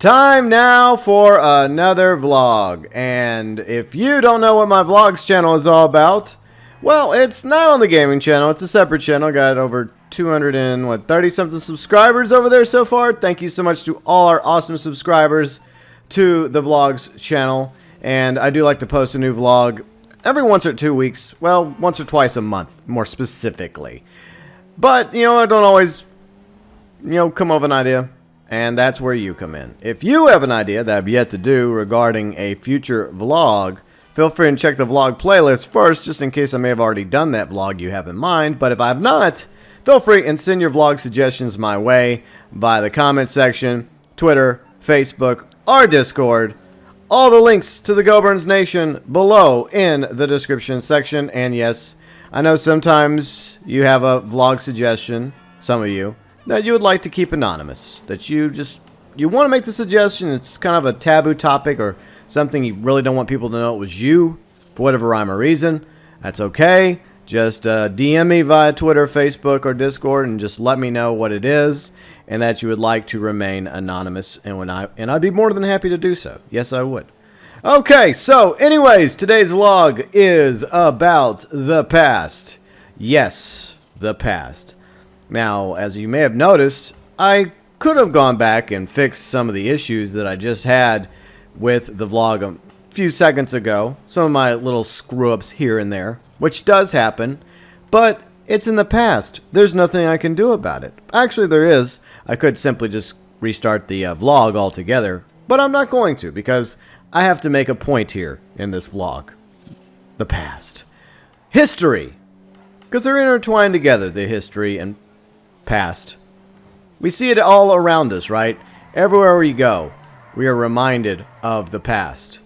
Time now for another vlog, and if you don't know what my vlogs channel is all about, well, it's not on the gaming channel, it's a separate channel. Got over 230 something subscribers over there so far. Thank you so much to all our awesome subscribers to the vlogs channel, and I do like to post a new vlog every once or 2 weeks, well, once or twice a month, more specifically. But, I don't always, come up with an idea. And that's where you come in. If you have an idea that I've yet to do regarding a future vlog, feel free to check the vlog playlist first, just in case I may have already done that vlog you have in mind. But if I have not, feel free and send your vlog suggestions my way via the comment section, Twitter, Facebook, or Discord. All the links to the GoBurns Nation below in the description section. And yes, I know sometimes you have a vlog suggestion, some of you, that you would like to keep anonymous, that you want to make the suggestion, it's kind of a taboo topic or something you really don't want people to know it was you for whatever rhyme or reason. That's okay. Just DM me via Twitter, Facebook, or Discord and just let me know what it is and that you would like to remain anonymous, and I'd be more than happy to do so. Yes, I would. Okay, so anyways, today's vlog is about the past. Yes, the past. Now, as you may have noticed, I could have gone back and fixed some of the issues that I just had with the vlog a few seconds ago. Some of my little screw-ups here and there, which does happen, but it's in the past. There's nothing I can do about it. Actually, there is. I could simply just restart the vlog altogether, but I'm not going to because I have to make a point here in this vlog. The past. History. Because they're intertwined together, the history and past. We see it all around us, right? Everywhere we go, we are reminded of the past.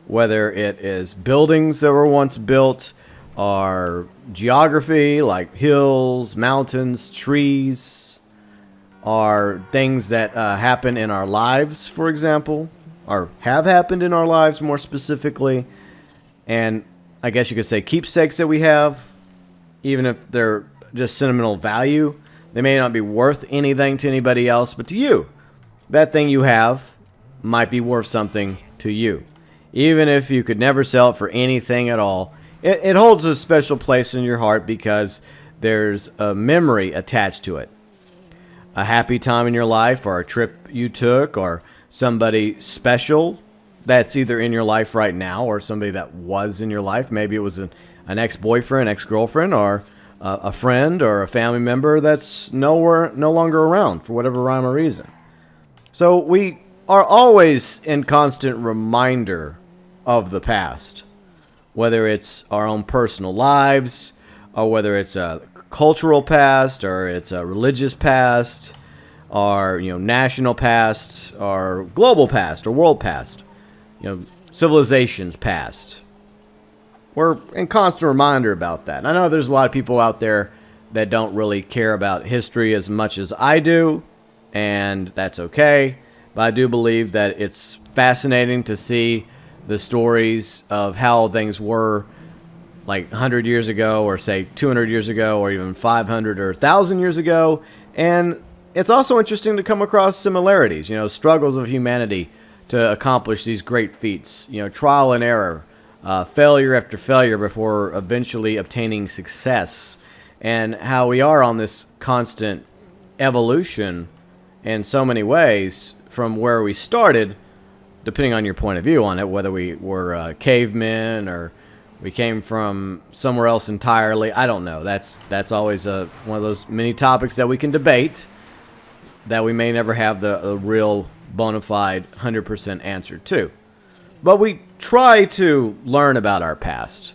Whether it is buildings that were once built, or geography like hills, mountains, trees, or things that happen in our lives, for example, or have happened in our lives more specifically, and I guess you could say keepsakes that we have, even if they're just sentimental value. They may not be worth anything to anybody else, but to you, that thing you have might be worth something to you. Even if you could never sell it for anything at all, it holds a special place in your heart because there's a memory attached to it. A happy time in your life, or a trip you took, or somebody special that's either in your life right now or somebody that was in your life. Maybe it was an ex-boyfriend, ex-girlfriend, or a friend or a family member that's no longer around for whatever rhyme or reason. So we are always in constant reminder of the past, whether it's our own personal lives, or whether it's a cultural past, or it's a religious past, or national past, or global past, or world past, civilizations past. We're in constant reminder about that. And I know there's a lot of people out there that don't really care about history as much as I do, and that's okay. But I do believe that it's fascinating to see the stories of how things were like 100 years ago, or say 200 years ago, or even 500 or 1,000 years ago. And it's also interesting to come across similarities, struggles of humanity to accomplish these great feats, trial and error. Failure after failure before eventually obtaining success, and how we are on this constant evolution in so many ways from where we started, depending on your point of view on it, whether we were cavemen or we came from somewhere else entirely. I don't know. That's always one of those many topics that we can debate that we may never have the real bona fide 100% answer to. But we try to learn about our past.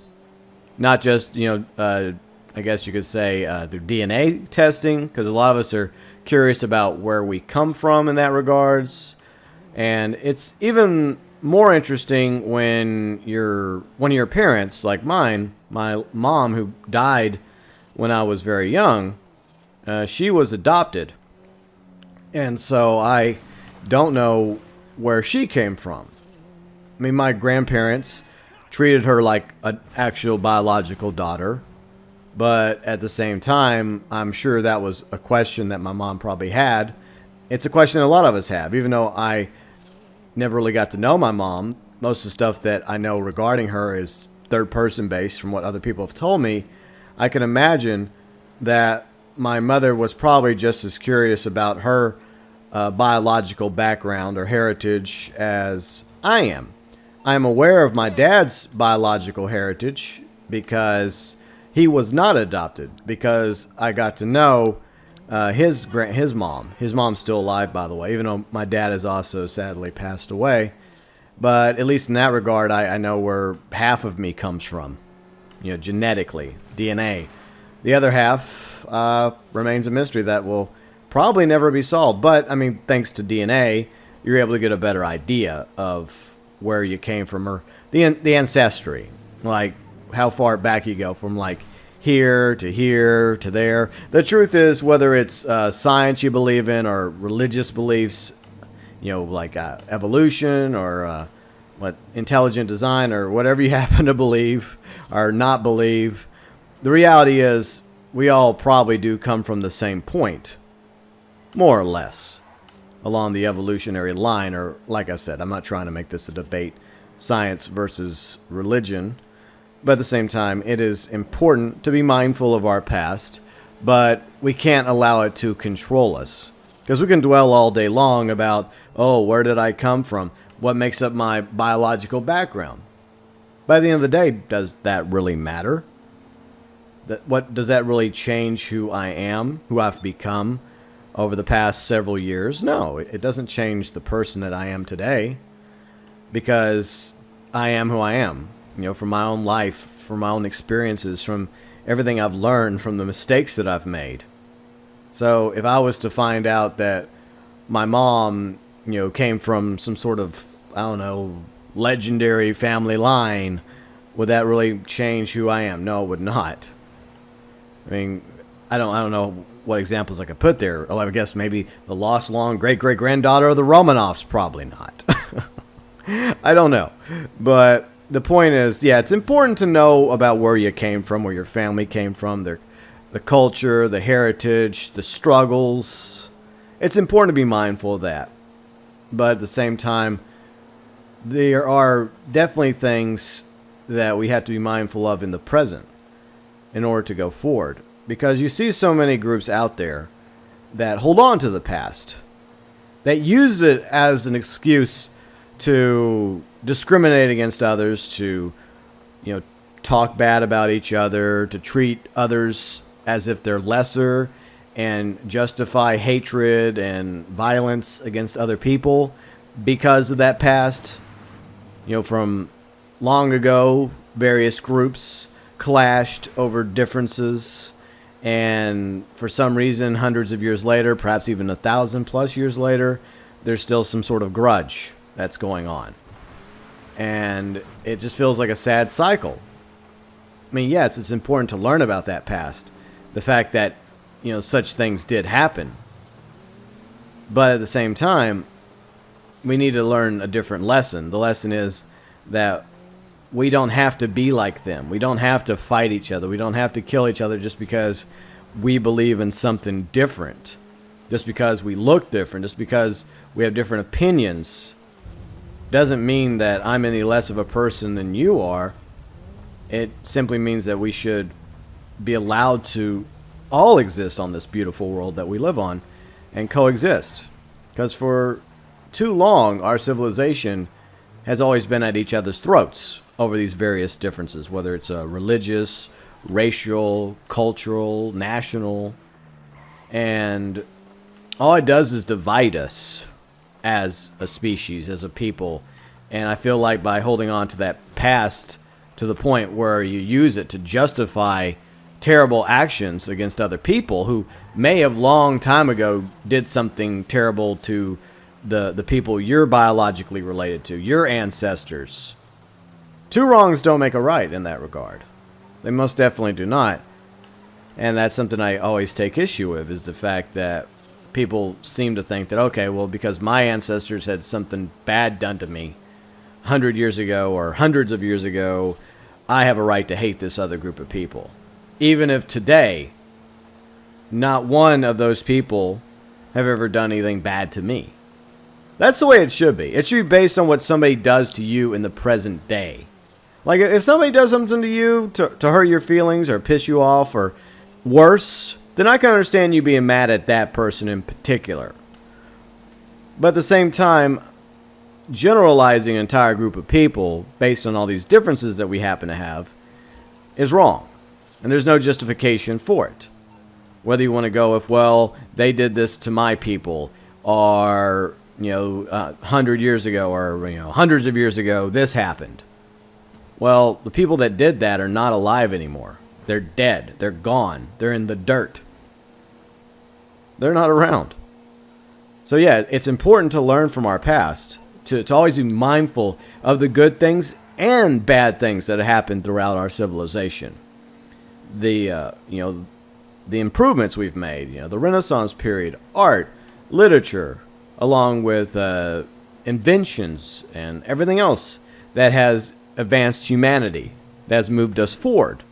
Not just, I guess you could say through DNA testing, because a lot of us are curious about where we come from in that regards. And it's even more interesting when one of your parents, like mine, my mom, who died when I was very young, she was adopted. And so I don't know where she came from. I mean, my grandparents treated her like an actual biological daughter, but at the same time, I'm sure that was a question that my mom probably had. It's a question a lot of us have, even though I never really got to know my mom. Most of the stuff that I know regarding her is third person based from what other people have told me. I can imagine that my mother was probably just as curious about her biological background or heritage as I am. I am aware of my dad's biological heritage because he was not adopted, because I got to know his mom. His mom's still alive, by the way, even though my dad has also sadly passed away. But at least in that regard, I know where half of me comes from, genetically, DNA. The other half remains a mystery that will probably never be solved. But, I mean, thanks to DNA, you're able to get a better idea of where you came from, or the ancestry, like how far back you go from, like, here to there. The truth is, whether it's science you believe in or religious beliefs, like evolution or intelligent design or whatever you happen to believe or not believe, the reality is we all probably do come from the same point, more or less, along the evolutionary line. Or, like I said, I'm not trying to make this a debate, science versus religion. But at the same time, it is important to be mindful of our past, but we can't allow it to control us. Because we can dwell all day long about, oh, where did I come from? What makes up my biological background? By the end of the day, does that really matter? What does that really change who I am, who I've become over the past several years? No, it doesn't change the person that I am today, because I am who I am. From my own life, from my own experiences, from everything I've learned, from the mistakes that I've made. So if I was to find out that my mom, came from some sort of, I don't know, legendary family line, would that really change who I am? No, it would not. I mean, I don't know what examples I could put there. Oh, I guess maybe the lost long great-great-granddaughter of the Romanovs. Probably not. I don't know. But the point is, yeah, it's important to know about where you came from, where your family came from, the culture, the heritage, the struggles. It's important to be mindful of that. But at the same time, there are definitely things that we have to be mindful of in the present in order to go forward. Because you see so many groups out there that hold on to the past, that use it as an excuse to discriminate against others, to talk bad about each other, to treat others as if they're lesser, and justify hatred and violence against other people because of that past. From long ago, various groups clashed over differences, and for some reason, hundreds of years later, perhaps even 1,000+ years later, there's still some sort of grudge that's going on. And it just feels like a sad cycle. I mean, yes, it's important to learn about that past. The fact that, such things did happen. But at the same time, we need to learn a different lesson. The lesson is that we don't have to be like them. We don't have to fight each other. We don't have to kill each other just because we believe in something different. Just because we look different. Just because we have different opinions doesn't mean that I'm any less of a person than you are. It simply means that we should be allowed to all exist on this beautiful world that we live on and coexist. Because for too long, our civilization has always been at each other's throats over these various differences, whether it's religious, racial, cultural, national. And all it does is divide us as a species, as a people. And I feel like by holding on to that past to the point where you use it to justify terrible actions against other people who may have long time ago did something terrible to the people you're biologically related to, your ancestors. Two wrongs don't make a right in that regard. They most definitely do not. And that's something I always take issue with, is the fact that people seem to think that, okay, well, because my ancestors had something bad done to me 100 years ago or hundreds of years ago, I have a right to hate this other group of people. Even if today, not one of those people have ever done anything bad to me. That's the way it should be. It should be based on what somebody does to you in the present day. Like, if somebody does something to you to hurt your feelings or piss you off or worse, then I can understand you being mad at that person in particular. But at the same time, generalizing an entire group of people based on all these differences that we happen to have is wrong. And there's no justification for it. Whether you want to go with, well, they did this to my people, or, 100 years ago, or, hundreds of years ago, this happened. Well, the people that did that are not alive anymore. They're dead. They're gone. They're in the dirt. They're not around. So yeah, it's important to learn from our past, to always be mindful of the good things and bad things that have happened throughout our civilization. The improvements we've made, the Renaissance period, art, literature, along with inventions and everything else that has advanced humanity, that has moved us forward.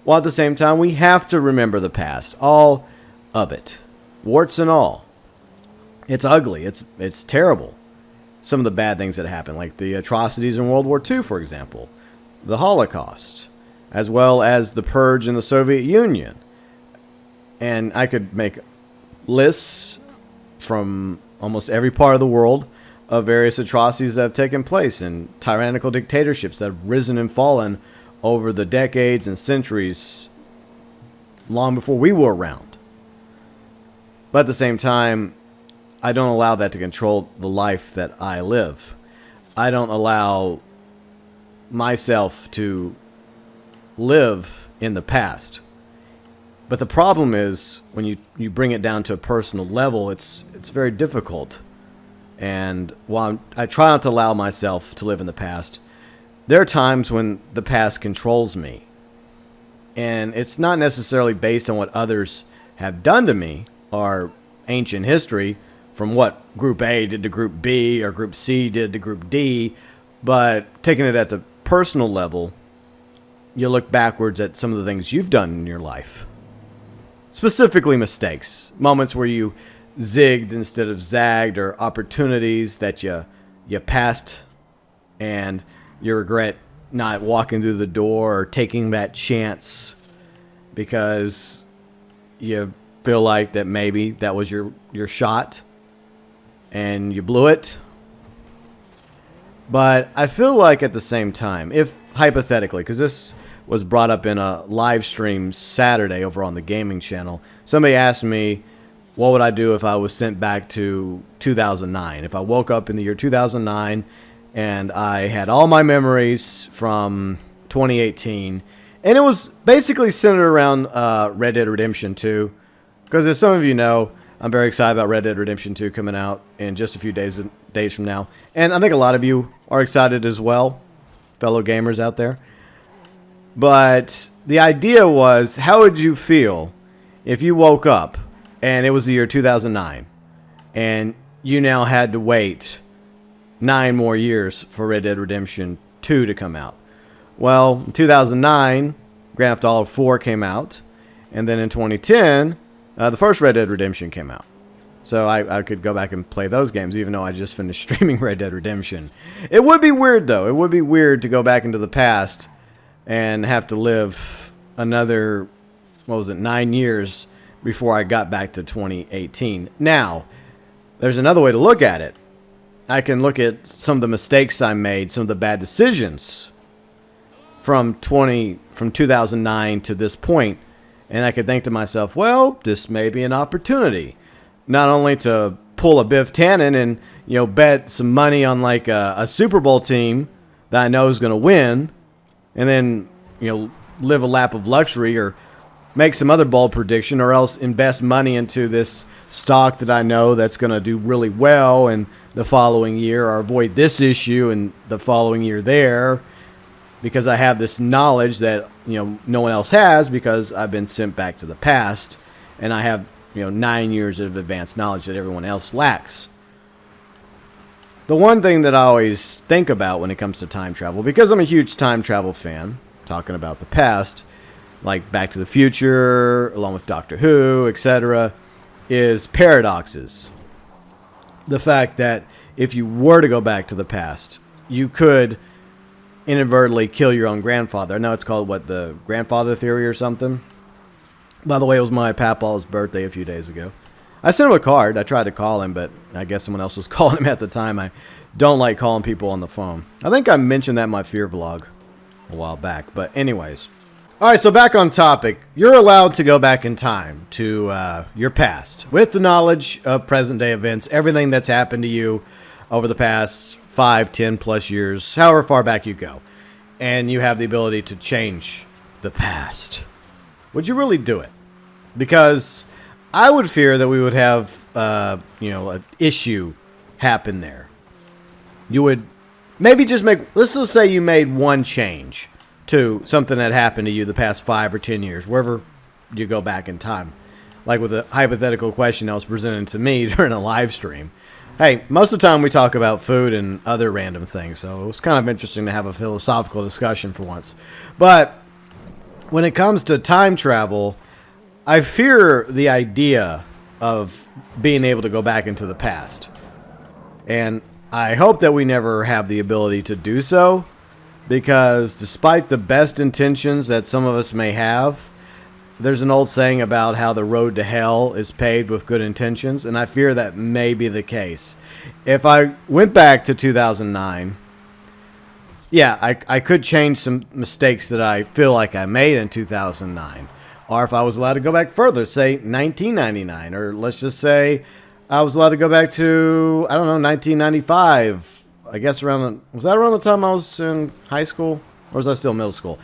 While at the same time, we have to remember the past, all of it, warts and all. It's ugly. It's terrible. Some of the bad things that happened, like the atrocities in World War II, for example, the Holocaust, as well as the purge in the Soviet Union. And I could make lists from almost every part of the world of various atrocities that have taken place and tyrannical dictatorships that have risen and fallen over the decades and centuries long before we were around. But at the same time, I don't allow that to control the life that I live. I don't allow myself to live in the past. But the problem is, when you bring it down to a personal level, it's very difficult. And while I try not to allow myself to live in the past, there are times when the past controls me. And it's not necessarily based on what others have done to me or ancient history, from what Group A did to Group B or Group C did to Group D, but taking it at the personal level, you look backwards at some of the things you've done in your life. Specifically mistakes, moments where you zigged instead of zagged, or opportunities that you passed and you regret not walking through the door or taking that chance because you feel like that maybe that was your shot and you blew it. But I feel like at the same time, if hypothetically, because this was brought up in a live stream Saturday over on the gaming channel, somebody asked me, what would I do if I was sent back to 2009? If I woke up in the year 2009 and I had all my memories from 2018, and it was basically centered around Red Dead Redemption 2, because as some of you know, I'm very excited about Red Dead Redemption 2 coming out in just a few days from now. And I think a lot of you are excited as well, fellow gamers out there. But the idea was, how would you feel if you woke up and it was the year 2009 and you now had to wait 9 more years for Red Dead Redemption 2 to come out? Well, in 2009, Grand Theft Auto 4 came out. And then in 2010... the first Red Dead Redemption came out. So I could go back and play those games, even though I just finished streaming Red Dead Redemption. It would be weird, though. It would be weird to go back into the past and have to live another, 9 years before I got back to 2018. Now, there's another way to look at it. I can look at some of the mistakes I made, some of the bad decisions from 2009 to this point. And I could think to myself, well, this may be an opportunity, not only to pull a Biff Tannen and bet some money on like a Super Bowl team that I know is going to win, and then live a lap of luxury, or make some other bold prediction, or else invest money into this stock that I know that's going to do really well in the following year, or avoid this issue in the following year there, because I have this knowledge that no one else has, because I've been sent back to the past, and I have 9 years of advanced knowledge that everyone else lacks. The one thing that I always think about when it comes to time travel, because I'm a huge time travel fan, talking about the past, like Back to the Future, along with Doctor Who, etc., is paradoxes. The fact that if you were to go back to the past, you could inadvertently kill your own grandfather. I know it's called, what, the grandfather theory or something? By the way, it was my papaw's birthday a few days ago. I sent him a card. I tried to call him, but I guess someone else was calling him at the time. I don't like calling people on the phone. I think I mentioned that in my fear vlog a while back. But anyways. All right, so back on topic. You're allowed to go back in time to your past with the knowledge of present-day events, everything that's happened to you over the past 5, 10 plus years, however far back you go. And you have the ability to change the past. Would you really do it? Because I would fear that we would have, an issue happen there. You would maybe just let's just say you made one change to something that happened to you the past 5 or 10 years, wherever you go back in time. Like with a hypothetical question that was presented to me during a live stream. Hey, most of the time we talk about food and other random things, so it was kind of interesting to have a philosophical discussion for once. But when it comes to time travel, I fear the idea of being able to go back into the past. And I hope that we never have the ability to do so, because despite the best intentions that some of us may have, there's an old saying about how the road to hell is paved with good intentions, and I fear that may be the case. If I went back to 2009, yeah, I could change some mistakes that I feel like I made in 2009. Or if I was allowed to go back further, say 1999, or let's just say I was allowed to go back to, 1995. I guess was that around the time I was in high school? Or was I still middle school?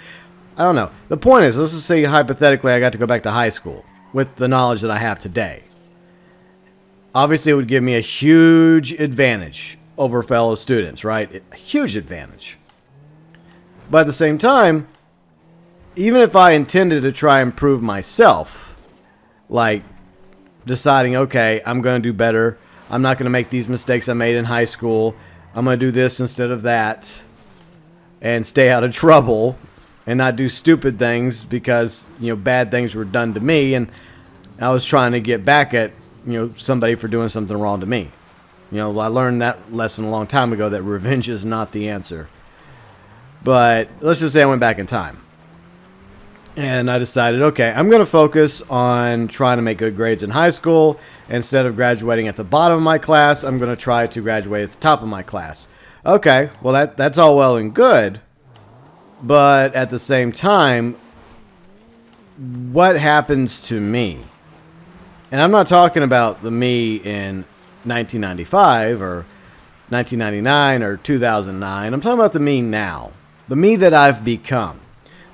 I don't know. The point is, let's just say hypothetically I got to go back to high school with the knowledge that I have today. Obviously, it would give me a huge advantage over fellow students, right? A huge advantage. But at the same time, even if I intended to try and prove myself, like deciding, okay, I'm going to do better. I'm not going to make these mistakes I made in high school. I'm going to do this instead of that and stay out of trouble and not do stupid things because, bad things were done to me. And I was trying to get back at, somebody for doing something wrong to me. I learned that lesson a long time ago, that revenge is not the answer. But let's just say I went back in time. And I decided, okay, I'm going to focus on trying to make good grades in high school. Instead of graduating at the bottom of my class, I'm going to try to graduate at the top of my class. Okay, well, that's all well and good. But at the same time, what happens to me? And I'm not talking about the me in 1995 or 1999 or 2009. I'm talking about the me now. The me that I've become.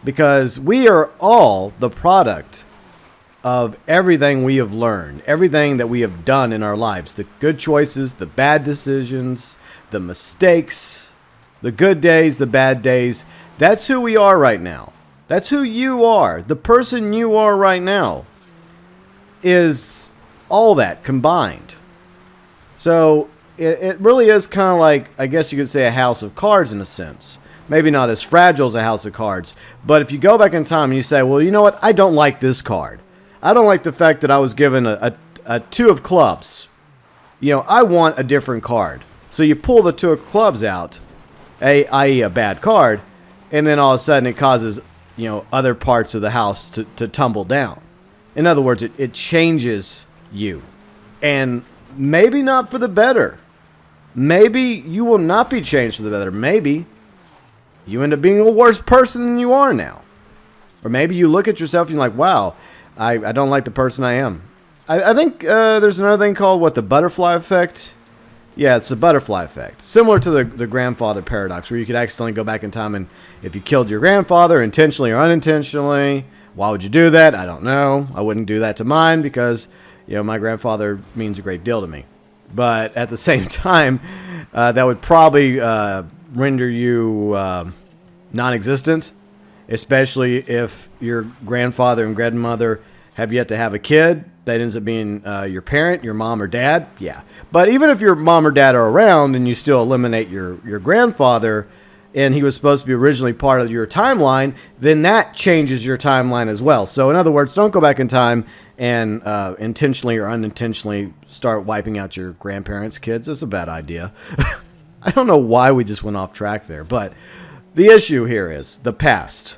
Because we are all the product of everything we have learned, everything that we have done in our lives, the good choices, the bad decisions, the mistakes, the good days, the bad days. That's who we are right now. That's who you are. The person you are right now is all that combined. So it really is kind of like, I guess you could say, a house of cards in a sense. Maybe not as fragile as a house of cards. But if you go back in time and you say, well, you know what? I don't like this card. I don't like the fact that I was given a 2 of clubs. I want a different card. So you pull the 2 of clubs out, i.e. a bad card, and then all of a sudden it causes, other parts of the house to tumble down. In other words, it changes you. And maybe not for the better. Maybe you will not be changed for the better. Maybe you end up being a worse person than you are now. Or maybe you look at yourself and you're like, wow, I don't like the person I am. I think there's another thing called, the butterfly effect? Yeah, it's the butterfly effect. Similar to the grandfather paradox, where you could accidentally go back in time, and if you killed your grandfather intentionally or unintentionally, why would you do that? I don't know. I wouldn't do that to mine because, my grandfather means a great deal to me. But at the same time, that would probably render you non-existent, especially if your grandfather and grandmother have yet to have a kid that ends up being your parent, your mom or dad. Yeah. But even if your mom or dad are around and you still eliminate your grandfather, and he was supposed to be originally part of your timeline, then that changes your timeline as well. So in other words, don't go back in time and intentionally or unintentionally start wiping out your grandparents' kids. That's a bad idea. I don't know why we just went off track there, but the issue here is the past.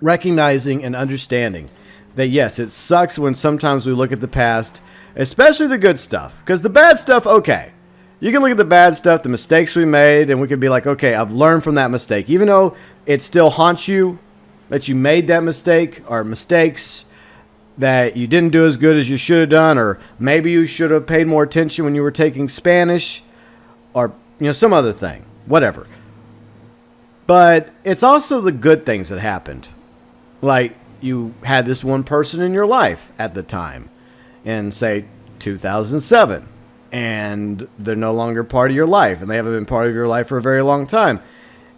Recognizing and understanding that, yes, it sucks when sometimes we look at the past, especially the good stuff. Because the bad stuff, okay. You can look at the bad stuff, the mistakes we made, and we can be like, okay, I've learned from that mistake. Even though it still haunts you that you made that mistake or mistakes that you didn't do as good as you should have done, or maybe you should have paid more attention when you were taking Spanish, or some other thing, whatever. But it's also the good things that happened. Like you had this one person in your life at the time in, say, 2007, and they're no longer part of your life, and they haven't been part of your life for a very long time.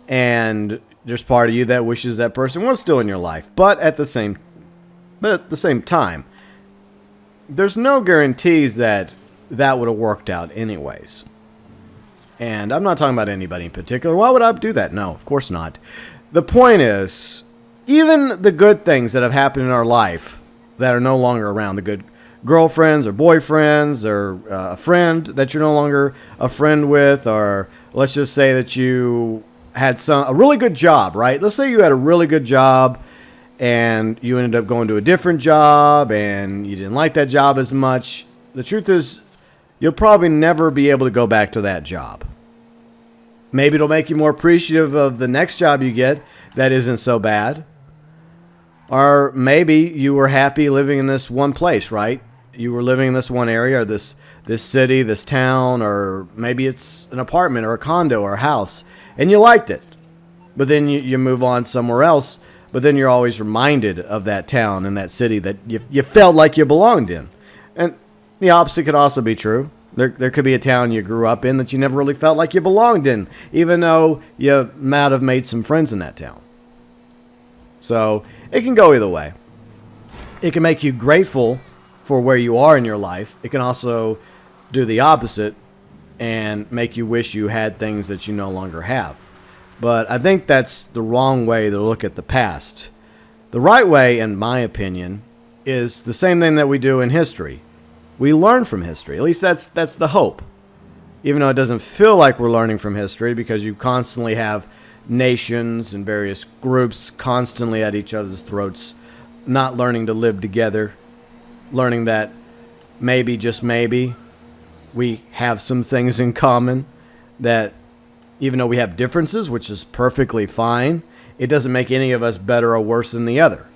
And there's part of you that wishes that person was still in your life. But at the same time, there's no guarantees that that would have worked out anyways. And I'm not talking about anybody in particular. Why would I do that? No, of course not. The point is, even the good things that have happened in our life that are no longer around, the good girlfriends or boyfriends or a friend that you're no longer a friend with, or let's just say that you had a really good job, right? Let's say you had a really good job and you ended up going to a different job and you didn't like that job as much. The truth is, you'll probably never be able to go back to that job. Maybe it'll make you more appreciative of the next job you get that isn't so bad. Or maybe you were happy living in this one place, right? You were living in this one area, or this city, this town, or maybe it's an apartment or a condo or a house, and you liked it. But then you move on somewhere else, but then you're always reminded of that town and that city that you felt like you belonged in. And the opposite could also be true. There could be a town you grew up in that you never really felt like you belonged in, even though you might have made some friends in that town. So it can go either way. It can make you grateful for where you are in your life. It can also do the opposite and make you wish you had things that you no longer have. But I think that's the wrong way to look at the past. The right way, in my opinion, is the same thing that we do in history. We learn from history. At least that's the hope. Even though it doesn't feel like we're learning from history, because you constantly have nations and various groups constantly at each other's throats, not learning to live together, learning that maybe, just maybe, we have some things in common, that even though we have differences, which is perfectly fine, it doesn't make any of us better or worse than the other.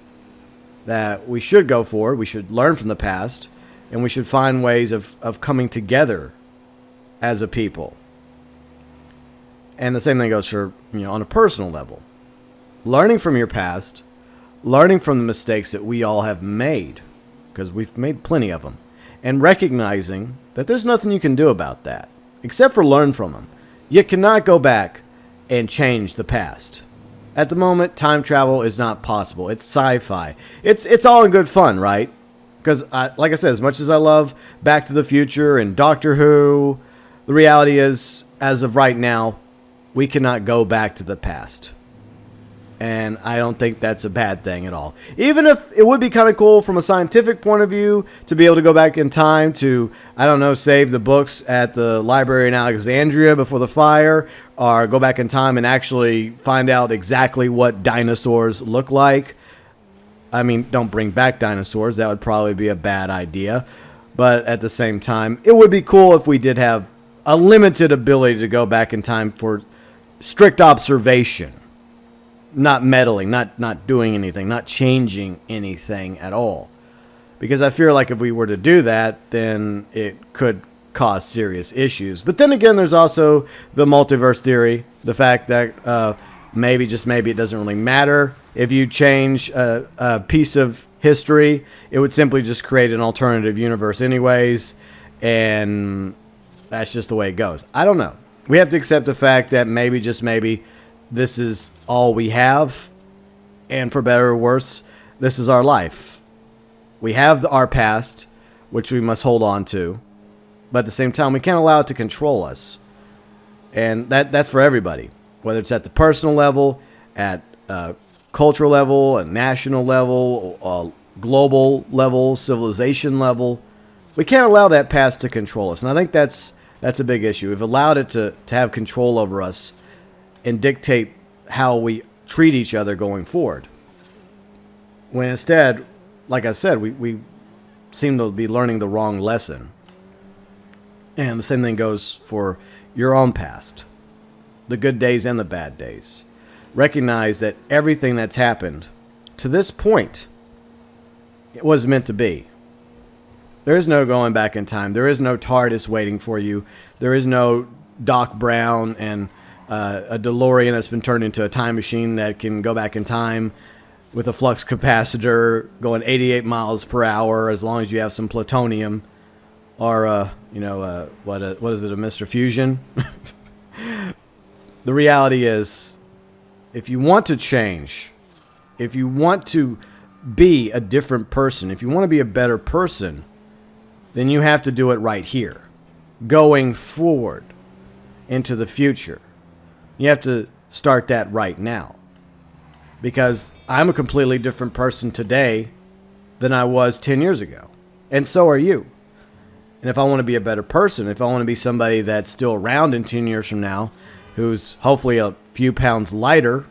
That we should go forward, we should learn from the past, and we should find ways of coming together as a people. And the same thing goes for, on a personal level. Learning from your past, learning from the mistakes that we all have made, because we've made plenty of them, and recognizing that there's nothing you can do about that, except for learn from them. You cannot go back and change the past. At the moment, time travel is not possible. It's sci-fi. It's all in good fun, right? Because, like I said, as much as I love Back to the Future and Doctor Who, the reality is, as of right now, we cannot go back to the past. And I don't think that's a bad thing at all. Even if it would be kind of cool from a scientific point of view to be able to go back in time to, I don't know, save the books at the library in Alexandria before the fire, or go back in time and actually find out exactly what dinosaurs look like. I mean, don't bring back dinosaurs. That would probably be a bad idea. But at the same time, it would be cool if we did have a limited ability to go back in time for strict observation. Not meddling, not doing anything, not changing anything at all. Because I feel like if we were to do that, then it could cause serious issues. But then again, there's also the multiverse theory. The fact that maybe, just maybe, it doesn't really matter. If you change a piece of history, it would simply just create an alternative universe anyways. And that's just the way it goes. I don't know. We have to accept the fact that maybe, just maybe, this is all we have, and for better or worse, this is our life. We have our past, which we must hold on to, but at the same time, we can't allow it to control us. And that's for everybody. whether it's at the personal level, at cultural level, a national level, global level, civilization level. We can't allow that past to control us. And I think that's a big issue. We've allowed it to have control over us and dictate how we treat each other going forward. When instead, like I said, we seem to be learning the wrong lesson. And the same thing goes for your own past, the good days and the bad days. Recognize that everything that's happened to this point, it was meant to be. There is no going back in time. There is no TARDIS waiting for you. There is no Doc Brown and a DeLorean that's been turned into a time machine that can go back in time with a flux capacitor going 88 miles per hour as long as you have some plutonium or, what is it, a Mr. Fusion? The reality is, if you want to change, if you want to be a different person, if you want to be a better person, then you have to do it right here, going forward into the future. You have to start that right now. Because I'm a completely different person today than I was 10 years ago. And so are you. And if I want to be a better person, if I want to be somebody that's still around in 10 years from now, who's hopefully a few pounds lighter,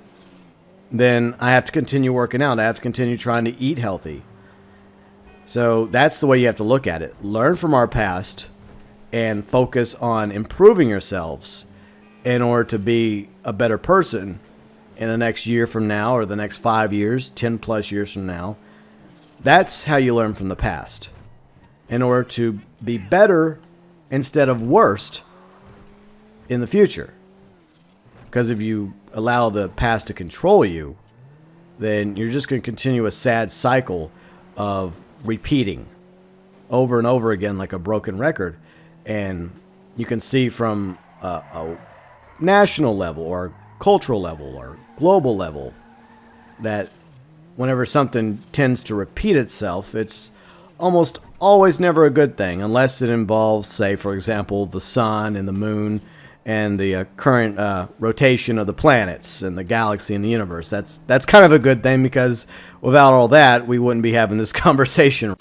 then I have to continue working out. I have to continue trying to eat healthy. So that's the way you have to look at it. Learn from our past and focus on improving yourselves in order to be a better person in the next year from now or the next 5 years, 10 plus years from now. That's how you learn from the past in order to be better instead of worse in the future. Because if you allow the past to control you, then you're just going to continue a sad cycle of repeating over and over again like a broken record. And you can see from a national level or cultural level or global level that whenever something tends to repeat itself, it's almost always never a good thing unless it involves, say, for example, the sun and the moon and the current rotation of the planets and the galaxy and the universe. That's kind of a good thing, because without all that, we wouldn't be having this conversation.